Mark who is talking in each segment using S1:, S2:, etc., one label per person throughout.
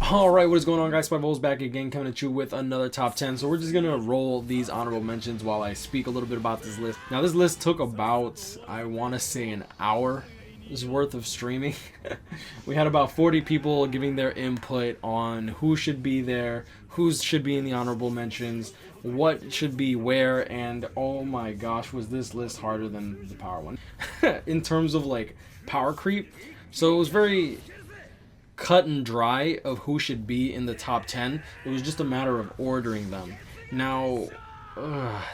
S1: Alright, what is going on, guys? Spiteful back again, coming at you with another top 10. So we're just gonna roll these honorable mentions while I speak a little bit about this list. Now, this list took about, I want to say, an hour's worth of streaming. We had about 40 people giving their input on who should be there, who should be in the honorable mentions, what should be where, and oh my gosh, was this list harder than the power one in terms of like power creep. So it was very cut and dry of who should be in the top 10. It was just a matter of ordering them. Now,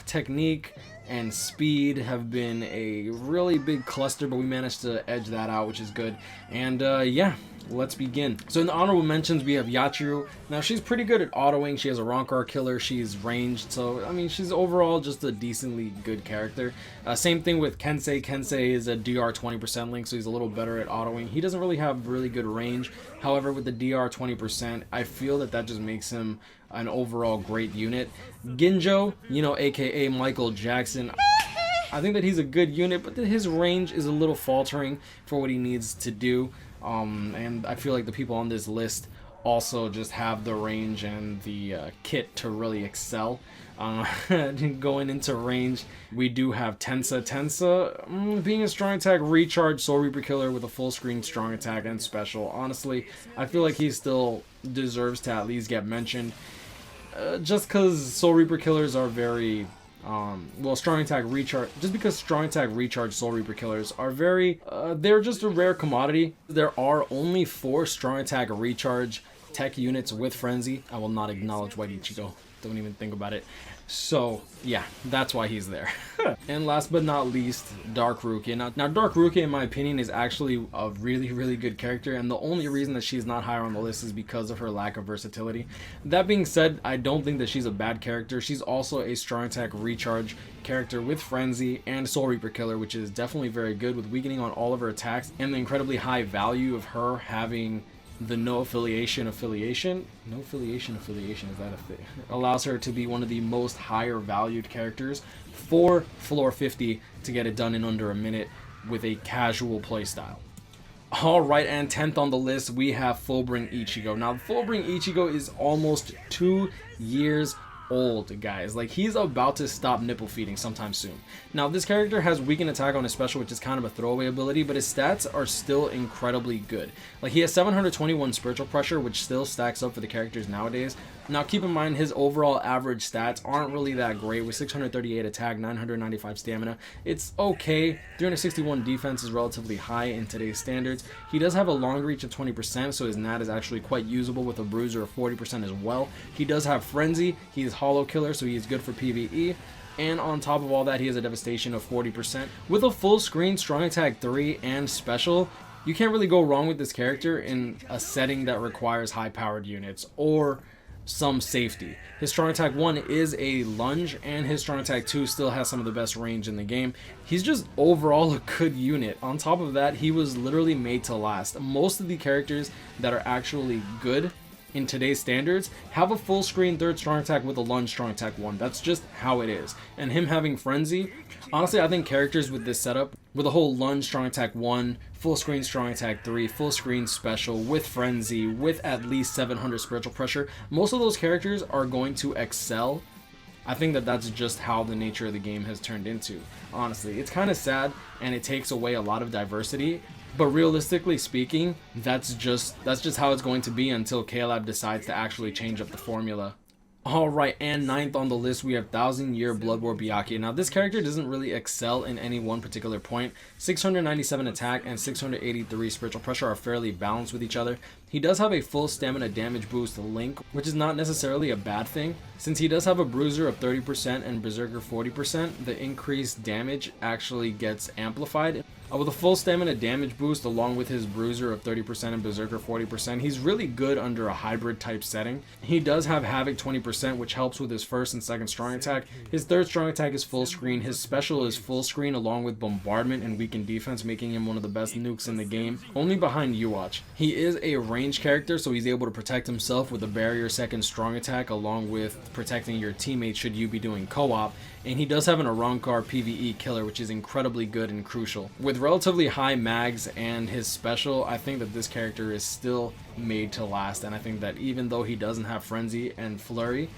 S1: technique and speed have been a really big cluster, but we managed to edge that out, which is good. And yeah, let's begin. So in the honorable mentions, we have Yachiru. Now, she's pretty good at autoing. She has a Rankar killer. She's ranged. So, I mean, she's overall just a decently good character. Same thing with Kensei. Kensei is a DR 20% link, so he's a little better at autoing. He doesn't really have really good range. However, with the DR 20%, I feel that that just makes him an overall great unit. Grimmjow, you know, aka Michael Jackson, I think that he's a good unit, but his range is a little faltering for what he needs to do. And I feel like the people on this list also just have the range and the kit to really excel. Going into range, we do have Tenza. Tenza, being a strong attack, recharge, Soul Reaper killer with a full screen strong attack and special. Honestly, I feel like he still deserves to at least get mentioned. Just because Soul Reaper killers are very well, strong attack recharge, just because strong attack recharge Soul Reaper killers are very they're just a rare commodity. There are only 4 strong attack recharge tech units with frenzy. I will not acknowledge White Ichigo, don't even think about it. So yeah, that's why he's there. And last but not least, Dark Rukia. Now Dark Rukia, in my opinion, is actually a really good character, and the only reason that she's not higher on the list is because of her lack of versatility. That being said, I don't think that she's a bad character. She's also a strong attack recharge character with frenzy and Soul Reaper killer, which is definitely very good with weakening on all of her attacks, and the incredibly high value of her having the no affiliation, is that a thing? Allows her to be one of the most higher valued characters for floor 50 to get it done in under a minute with a casual playstyle. Alright, and 10th on the list, we have Fullbring Ichigo. Now, Fullbring Ichigo is almost 2 years old, guys. Like, he's about to stop nipple feeding sometime soon. Now, this character has weakened attack on his special, which is kind of a throwaway ability, but his stats are still incredibly good. Like, he has 721 spiritual pressure, which still stacks up for the characters nowadays. Now, keep in mind, his overall average stats aren't really that great, with 638 attack, 995 stamina. It's okay. 361 defense is relatively high in today's standards. He does have a long reach of 20%, so his nat is actually quite usable with a bruiser of 40% as well. He does have frenzy. He is hollow killer, so he is good for PvE. And on top of all that, he has a devastation of 40%. With a full screen strong attack 3 and special, you can't really go wrong with this character in a setting that requires high powered units or some safety. His strong attack 1 is a lunge, and his strong attack 2 still has some of the best range in the game. He's just overall a good unit. On top of that, he was literally made to last. Most of the characters that are actually good in today's standards have a full screen 3rd strong attack with a lunge strong attack 1. That's just how it is. And him having frenzy, honestly, I think characters with this setup, with a whole lunge strong attack 1, full screen strong attack 3, full screen special, with frenzy, with at least 700 spiritual pressure, most of those characters are going to excel. I think that that's just how the nature of the game has turned into. Honestly, it's kind of sad, and it takes away a lot of diversity. But realistically speaking, that's just how it's going to be until KLab decides to actually change up the formula. Alright, and 9th on the list, we have 1000 Year Blood War Byakuya. Now, this character doesn't really excel in any one particular point. 697 attack and 683 spiritual pressure are fairly balanced with each other. He does have a full stamina damage boost link, which is not necessarily a bad thing. Since he does have a bruiser of 30% and berserker 40%, the increased damage actually gets amplified. With a full stamina damage boost along with his bruiser of 30% and berserker 40%, he's really good under a hybrid type setting. He does have havoc 20%, which helps with his 1st and 2nd strong attack. His 3rd strong attack is full screen. His special is full screen along with bombardment and weakened defense, making him one of the best nukes in the game, only behind Unohana. He is a range range character, so he's able to protect himself with a barrier second strong attack along with protecting your teammates should you be doing co-op. And he does have an Arrancar PvE killer, which is incredibly good and crucial. With relatively high mags and his special, I think that this character is still made to last, and I think that even though he doesn't have Frenzy and Flurry,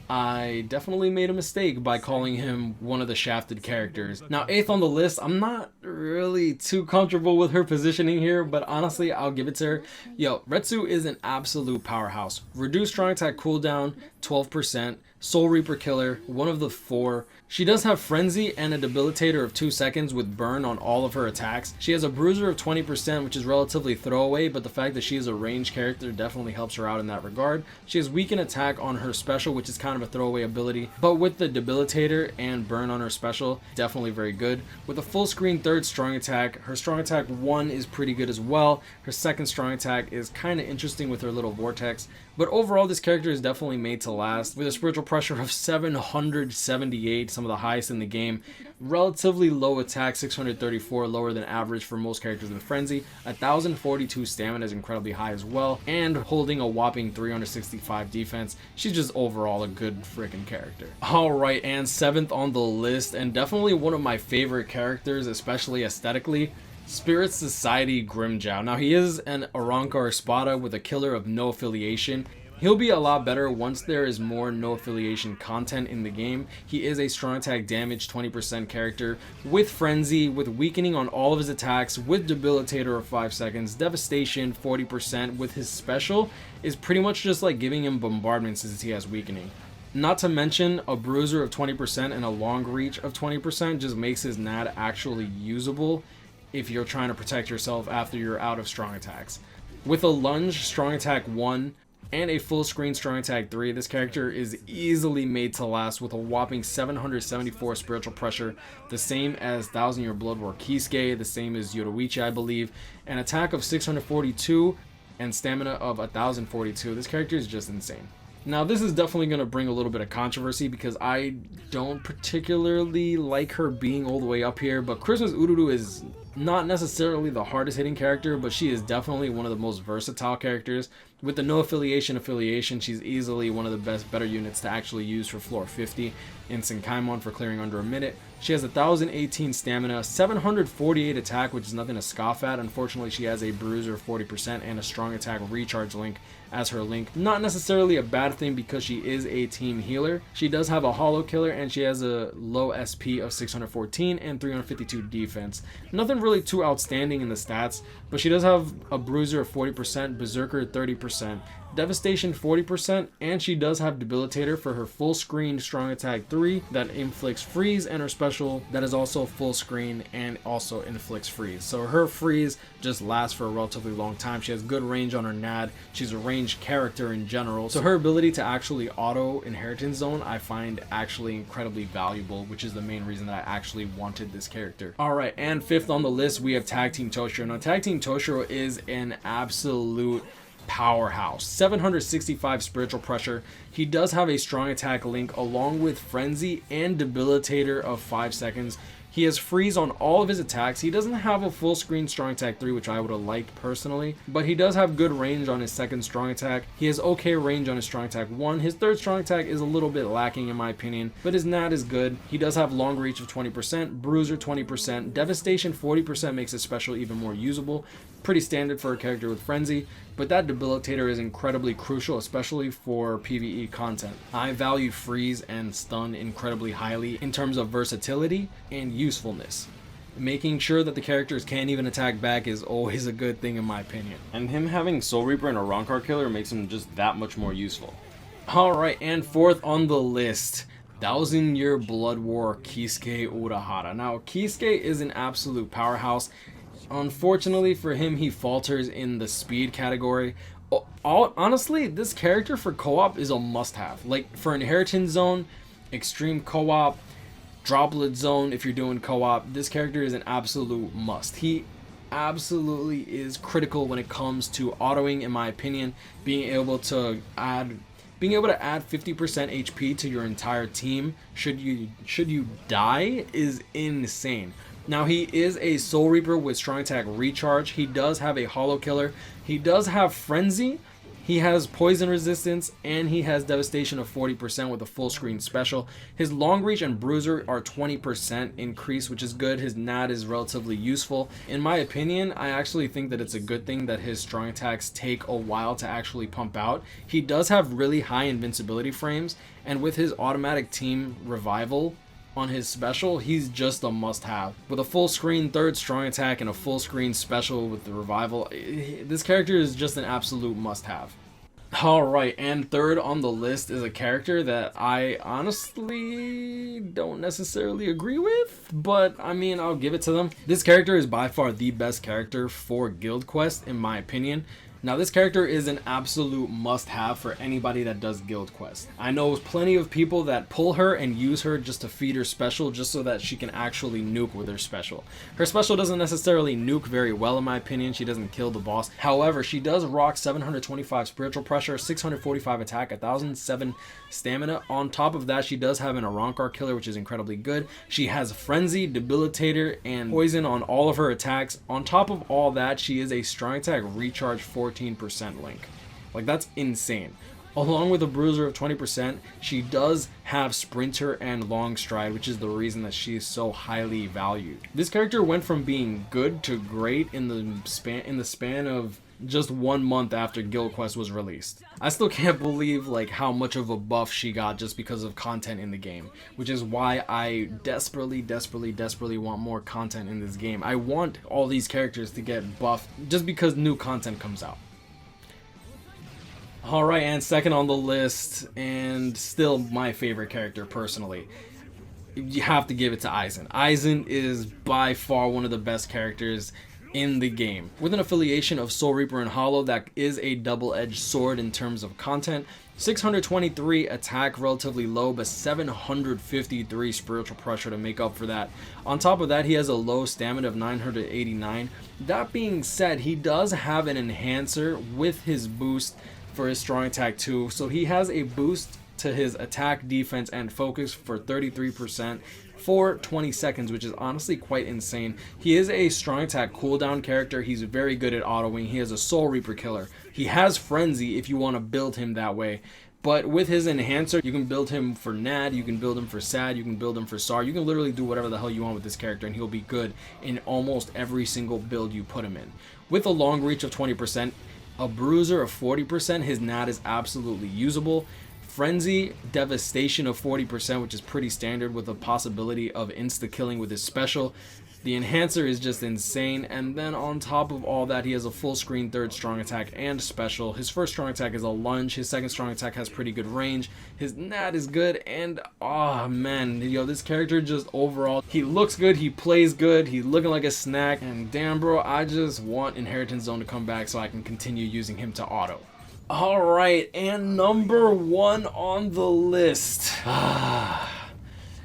S1: I definitely made a mistake by calling him one of the shafted characters. Now, 8th on the list, I'm not really too comfortable with her positioning here, but honestly, I'll give it to her. Yo, Retsu is an absolute powerhouse. Reduced strong attack cooldown, 12%. Soul Reaper killer, one of the 4. She does have Frenzy and a debilitator of 2 seconds with burn on all of her attacks. She has a bruiser of 20%, which is relatively throwaway, but the fact that she is a ranged character definitely helps her out in that regard. She has weaken attack on her special, which is kind of a throwaway ability, but with the debilitator and burn on her special, definitely very good. With a full screen 3rd strong attack, her strong attack 1 is pretty good as well. Her 2nd strong attack is kind of interesting with her little vortex, but overall this character is definitely made to last. With a spiritual pressure of 778, some of the highest in the game. Relatively low attack, 634, lower than average for most characters with Frenzy. 1042 stamina is incredibly high as well, and holding a whopping 365 defense. She's just overall a good freaking character. Alright, and 7th on the list, and definitely one of my favorite characters, especially aesthetically, Spirit Society Grimmjow. Now, he is an Arrancar Espada with a killer of no affiliation. He'll be a lot better once there is more no affiliation content in the game. He is a strong attack damage 20% character with Frenzy, with weakening on all of his attacks, with debilitator of 5 seconds, devastation 40%, with his special is pretty much just like giving him bombardment since he has weakening. Not to mention a bruiser of 20% and a long reach of 20% just makes his NAD actually usable if you're trying to protect yourself after you're out of strong attacks. With a lunge, strong attack 1, and a full screen strong attack 3, this character is easily made to last with a whopping 774 spiritual pressure, the same as 1000 Year Blood War Kisuke, the same as Yoruichi, I believe, an attack of 642 and stamina of 1042. This character is just insane. Now, this is definitely going to bring a little bit of controversy because I don't particularly like her being all the way up here, but Christmas Ururu is not necessarily the hardest hitting character, but she is definitely one of the most versatile characters. With the no affiliation, she's easily one of the better units to actually use for floor 50 in Senkaimon for clearing under a minute. She has 1018 stamina, 748 attack, which is nothing to scoff at. Unfortunately, she has a bruiser of 40% and a strong attack recharge link as her link. Not necessarily a bad thing because she is a team healer. She does have a hollow killer and she has a low SP of 614 and 352 defense. Nothing really too outstanding in the stats, but she does have a bruiser of 40%, berserker 30%, devastation 40%, and she does have debilitator for her full screen strong attack 3 that inflicts freeze, and her special that is also full screen and also inflicts freeze. So her freeze just lasts for a relatively long time. She has good range on her NAD. She's a ranged character in general, so her ability to actually auto inheritance zone I find actually incredibly valuable, which is the main reason that I actually wanted this character. Alright, and 5th on the list we have Tag Team Toshiro. Now, Tag Team Toshiro is an absolute powerhouse. 765 spiritual pressure. He does have a strong attack link along with Frenzy and debilitator of 5 seconds. He has freeze on all of his attacks. He doesn't have a full screen strong attack 3, which I would have liked personally, but he does have good range on his 2nd strong attack. He has okay range on his strong attack 1. His 3rd strong attack is a little bit lacking in my opinion, but his NAD is good. He does have long reach of 20%, bruiser 20%, devastation 40% makes his special even more usable. Pretty standard for a character with Frenzy, but that debilitator is incredibly crucial, especially for PvE content. I value freeze and stun incredibly highly in terms of versatility and usefulness. Making sure that the characters can't even attack back is always a good thing in my opinion. And him having Soul Reaper and a Arrancar killer makes him just that much more useful. Alright, and 4th on the list, 1000 Year Blood War Kisuke Unohana. Now, Kisuke is an absolute powerhouse. Unfortunately for him, he falters in the speed category. Honestly, this character for co-op is a must-have. Like, for Inheritance Zone, Extreme Co-op, Droplet Zone, if you're doing co-op, this character is an absolute must. He absolutely is critical when it comes to autoing, in my opinion. Being able to add 50% HP to your entire team should you die is insane. Now he is a Soul Reaper with strong attack recharge. He does have a Hollow Killer. He does have Frenzy. He has poison resistance, and he has devastation of 40% with a full screen special. His long reach and bruiser are 20% increase, which is good. His nat is relatively useful. In my opinion, I actually think that it's a good thing that his strong attacks take a while to actually pump out. He does have really high invincibility frames, and with his automatic team revival on his special, he's just a must-have. With a full screen third strong attack and a full screen special with the revival, this character is just an absolute must-have. Alright, and third on the list is a character that I honestly don't necessarily agree with, but I mean, I'll give it to them. This character is by far the best character for Guild Quest, in my opinion. Now, this character is an absolute must-have for anybody that does Guild Quest. I know plenty of people that pull her and use her just to feed her special, just so that she can actually nuke with her special. Her special doesn't necessarily nuke very well, in my opinion. She doesn't kill the boss. However, she does rock 725 spiritual pressure, 645 attack, 1007 stamina. On top of that, she does have an Arankar killer, which is incredibly good. She has Frenzy, Debilitator, and Poison on all of her attacks. On top of all that, she is a strong attack recharge 14% link. Like, that's insane. Along with a bruiser of 20%, she does have Sprinter and Long Stride, which is the reason that she is so highly valued. This character went from being good to great in the span of just 1 month after Guild Quest was released. I still can't believe like how much of a buff she got just because of content in the game, which is why I desperately want more content in this game. I want all these characters to get buffed just because new content comes out. Alright, and second on the list, and still my favorite character personally, you have to give it to Aizen. Aizen is by far one of the best characters in the game. With an affiliation of Soul Reaper and Hollow, that is a double-edged sword in terms of content. 623 attack, relatively low, but 753 spiritual pressure to make up for that. On top of that, he has a low stamina of 989. That being said, he does have an enhancer with his boost for his strong attack too, so he has a boost to his attack, defense, and focus for 33% for 20 seconds, which is honestly quite insane. He is a strong attack cooldown character. He's very good at autoing. He has a Soul Reaper killer. He has Frenzy if you want to build him that way. But with his enhancer, you can build him for Nad, you can build him for Sad, you can build him for Sar. You can literally do whatever the hell you want with this character, and he'll be good in almost every single build you put him in. With a long reach of 20%, a bruiser of 40%, his Nad is absolutely usable. Frenzy, devastation of 40%, which is pretty standard with a possibility of insta-killing with his special. The enhancer is just insane, and then on top of all that, he has a full screen third strong attack and special. His first strong attack is a lunge, his second strong attack has pretty good range, his nat is good, and oh man, yo, this character just overall, he looks good, he plays good, he's looking like a snack, and damn bro, I just want Inheritance Zone to come back so I can continue using him to auto. Alright, and number one on the list.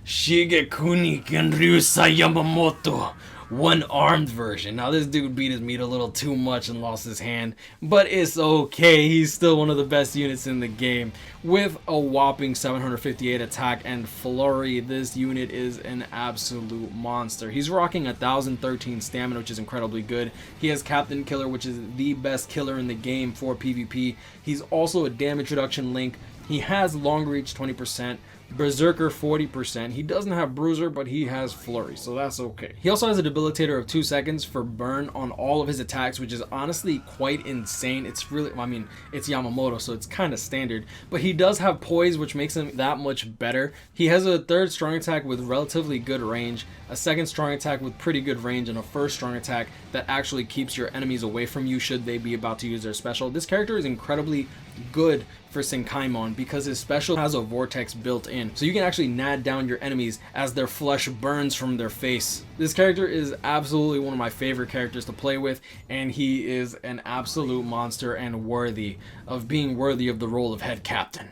S1: Shigekuni Genryusa Yamamoto, one-armed version. Now this dude beat his meat a little too much and lost his hand, but it's okay. He's still one of the best units in the game. With a whopping 758 attack and flurry, this unit is an absolute monster. He's rocking 1013 stamina, which is incredibly good. He has Captain Killer, which is the best killer in the game for PvP. He's also a damage reduction link. He has long reach 20%. Berserker 40%. He doesn't have Bruiser, but he has Flurry, so that's okay. He also has a Debilitator of 2 seconds for burn on all of his attacks, which is honestly quite insane. It's really, I mean, it's Yamamoto, so it's kind of standard, but he does have Poise, which makes him that much better. He has a third strong attack with relatively good range, a second strong attack with pretty good range, and a first strong attack that actually keeps your enemies away from you should they be about to use their special. This character is incredibly good for Senkaimon because his special has a vortex built in, so you can actually nad down your enemies as their flesh burns from their face. This character is absolutely one of my favorite characters to play with, and he is an absolute monster and worthy of being worthy of the role of head captain.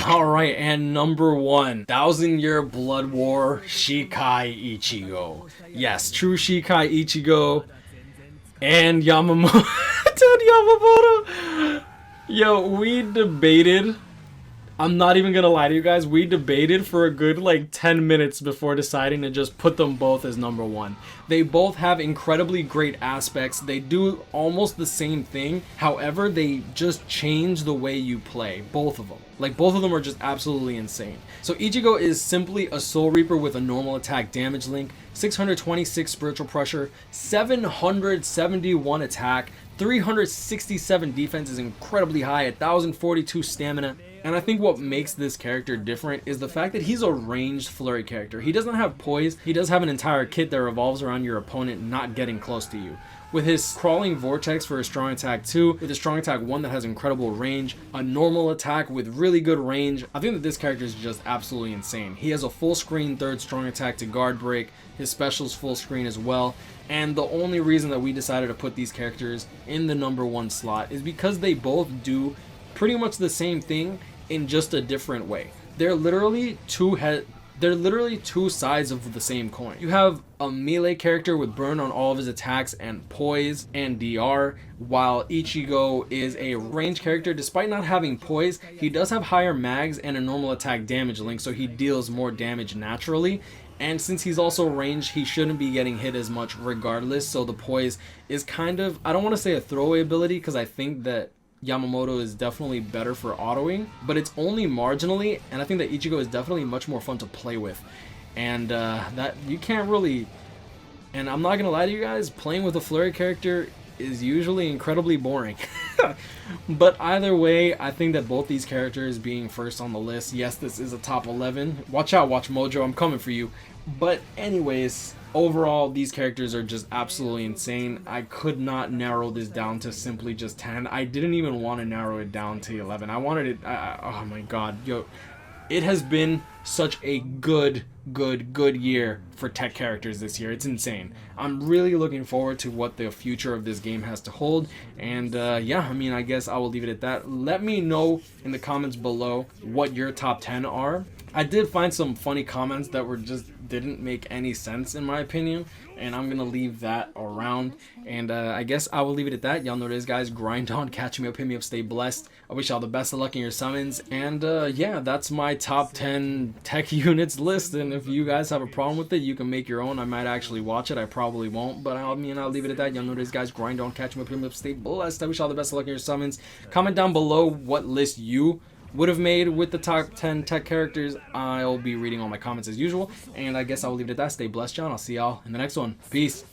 S1: Alright, and number one, 1000-Year Blood War Shikai Ichigo. Yes, true Shikai Ichigo. And Yamamoto. Dude, Yamamoto. Yo, we debated. I'm not even gonna lie to you guys, we debated for a good like 10 minutes before deciding to just put them both as number one. They both have incredibly great aspects. They do almost the same thing. However, they just change the way you play, both of them. Like, both of them are just absolutely insane. So Ichigo is simply a Soul Reaper with a normal attack damage link, 626 spiritual pressure, 771 attack, 367 defense is incredibly high, 1042 stamina. And I think what makes this character different is the fact that he's a ranged flurry character. He doesn't have poise, he does have an entire kit that revolves around your opponent not getting close to you. With his crawling vortex for a strong attack 2, with a strong attack 1 that has incredible range, a normal attack with really good range, I think that this character is just absolutely insane. He has a full screen third strong attack to guard break, his specials full screen as well, and the only reason that we decided to put these characters in the number 1 slot is because they both do pretty much the same thing in just a different way. They're literally two sides of the same coin. You have a melee character with burn on all of his attacks and poise and DR, while Ichigo is a range character. Despite not having poise, he does have higher mags and a normal attack damage link, so he deals more damage naturally. And since he's also ranged, he shouldn't be getting hit as much regardless, so the poise is kind of, I don't want to say a throwaway ability, because I think that Yamamoto is definitely better for autoing, but it's only marginally, and I think that Ichigo is definitely much more fun to play with. And that you can't really, and I'm not gonna lie to you guys, playing with a flurry character is usually incredibly boring. But either way, I think that both these characters being first on the list, yes, this is a top 11. Watch out, Watch Mojo, I'm coming for you. But anyways, overall, these characters are just absolutely insane. I could not narrow this down to simply just 10. I didn't even want to narrow it down to 11. I wanted it, oh my god, yo, it has been such a good year for tech characters this year. It's insane. I'm really looking forward to what the future of this game has to hold. And yeah, I mean, I guess I will leave it at that. Let me know in the comments below what your top 10 are. I did find some funny comments that were just didn't make any sense in my opinion, and I'm gonna leave that around. And I guess I will leave it at that. Y'all know what it is, guys. Grind on, catch me up, hit me up, stay blessed. I wish y'all the best of luck in your summons. And yeah, that's my top 10 tech units list. And if you guys have a problem with it, you can make your own. I might actually watch it. I probably won't, but I mean, I'll leave it at that. Y'all know what it is, guys. Grind on, catch me up, hit me up, stay blessed. I wish y'all the best of luck in your summons. Comment down below what list you would have made with the top 10 tech characters. I'll be reading all my comments as usual, and I guess I'll leave it at that. Stay blessed, John. I'll see y'all in the next one. Peace.